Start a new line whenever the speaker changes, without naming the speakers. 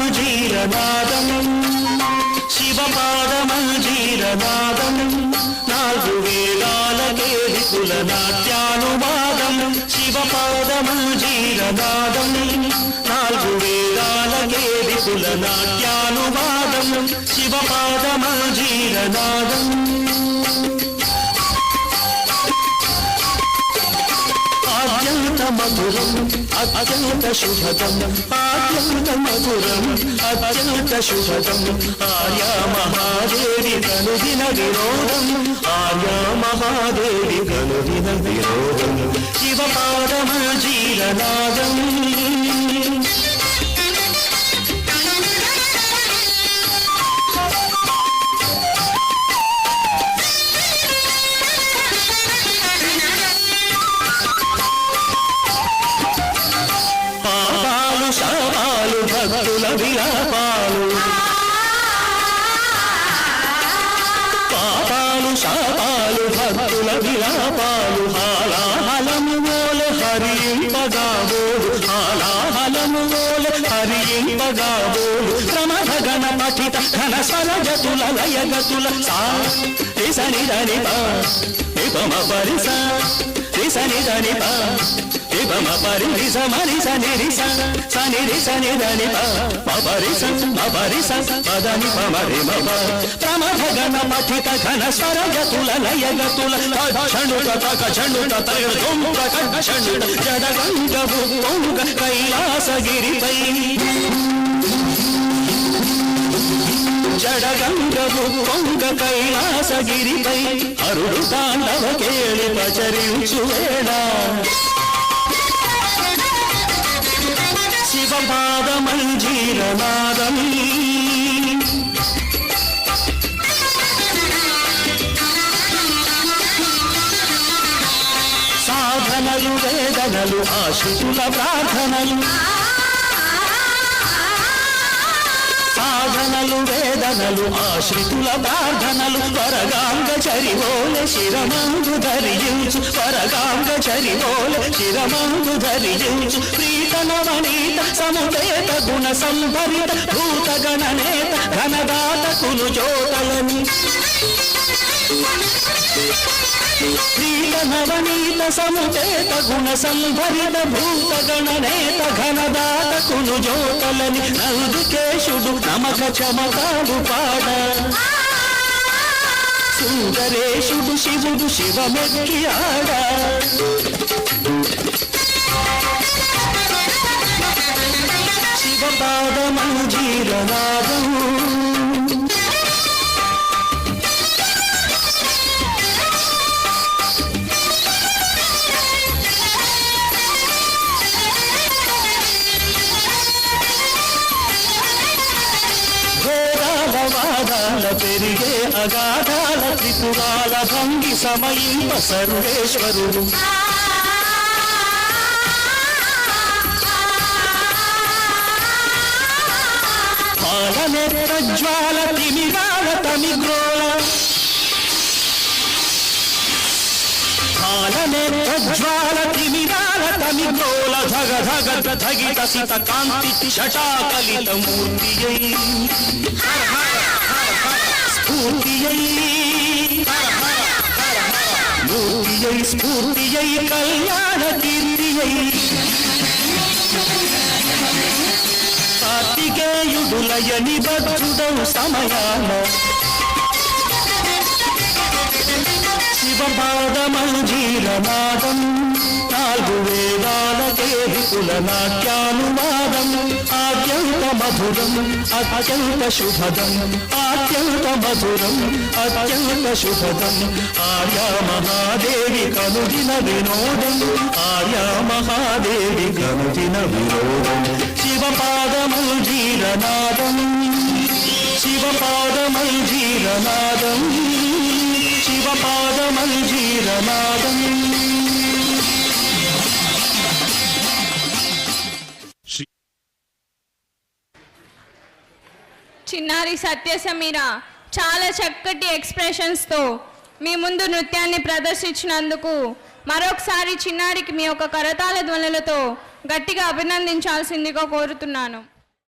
శివపాదమంజీరనాదం శివపాదమంజీరనాదం నాలుగు వేదాలకే విపుల నాట్యానువాదం శివపాదమంజీరనాదం నాలుగు వేదాలకే విపుల నాట్యానువాదం శివపాదమంజీరనాదం అత్యంత మధురం అత్యంత శుభదం అత్యంత మధురం అత్యంత శుభదం ఆర్యా మహాదేవి కనుదిన విరోధం ఆర్యా మహాదేవి కనుదిన విరోధం శివపాదమంజీరనాదం శాపాలు భక్తుల విలాపాలు పాపాలు శాపాలు భక్తుల విలాపాలు హాలాహలము ఓలె హరింపగాబోలు హాలాహలము ఓలె హరింపగాబోలు ప్రమథగణ పఠిత ఘన స్వరగతుల లయగతుల సని దని పమ పరిస సని దని పమ పరిస మరి సని రిస సని రి సని దని పరిస పరిస పదని పమరి మమ ప్రమథగణ పఠిత ఘన స్వరగతుల లయగతుల క్షణుట తక క్షణుట తగ దుంక క్షణుట జడగంగ భుంగ కైలాసగిరిపై జడగంగవు పొంగ కైలాసగిరిపై అరుడు తాండవ కేళి ప్రచరించు వేళ శివపాదమంజీరనాదం సాధనలు వేదనలు ఆశితుల ప్రార్థనలు సాధనలు వేదనలు ఆశ్రితుల ప్రార్థనలు వరగాంగ చరివోలె శిరమందు ధరించు వరగాంగ చరివోలె శిరమందు ధరించు ప్రీతనవనీత సముదేత గుణ సంభరిత భూత గణనేత ఘనదాతకులు జోతలని ప్రీతనవనీత సముదేత గుణ సంభరిత భూత గణనేత ఘనదాతకులు జోతలని నందుకేశుడు నమక చమకాలు పాడ సుందరేశుడు శివుడు శివమెక్కి ఆడ శివపాదమంజీరనాదం వాదాల పెరిగే అగాధాల త్రిపురాల భంగి సమయింప సర్వేశ్వరుడు పాలనెత్త జ్వాల తిమిరాల తమిగ్రోల పాలనెత్త జ్వాల తిమిరాల తమిగ్రోల ధగ ధగ ధగిత సిత కాంతి షటాకలిత మూర్తియై మూర్తియై స్ఫూర్తియై కళ్యాణ కీర్తియై కార్తికేయుడులయని బద్ధుడౌ సమయాన శివపాదమంజీరనాదం నాలుగు వేదాలకే విపుల నాట్యానువాదం ఆద్యంత మధురం అత్యంత శుభదం ఆద్యంత మధురం అత్యంత శుభదం ఆర్యా మహాదేవి కనుదిన వినోదం ఆర్యా మహాదేవి కనుదిన వినోదం శివపాదమంజీరనాదం శివపాదమంజీరనాదం శివపాదమంజీరనాదం
చిన్నారి సత్యసమీర చాలా చక్కటి ఎక్స్ప్రెషన్స్తో మీ ముందు నృత్యాన్ని ప్రదర్శించినందుకు మరొకసారి చిన్నారికి మీ యొక్క కరతాళ ధ్వనులతో గట్టిగా అభినందించాల్సిందిగా కోరుతున్నాను.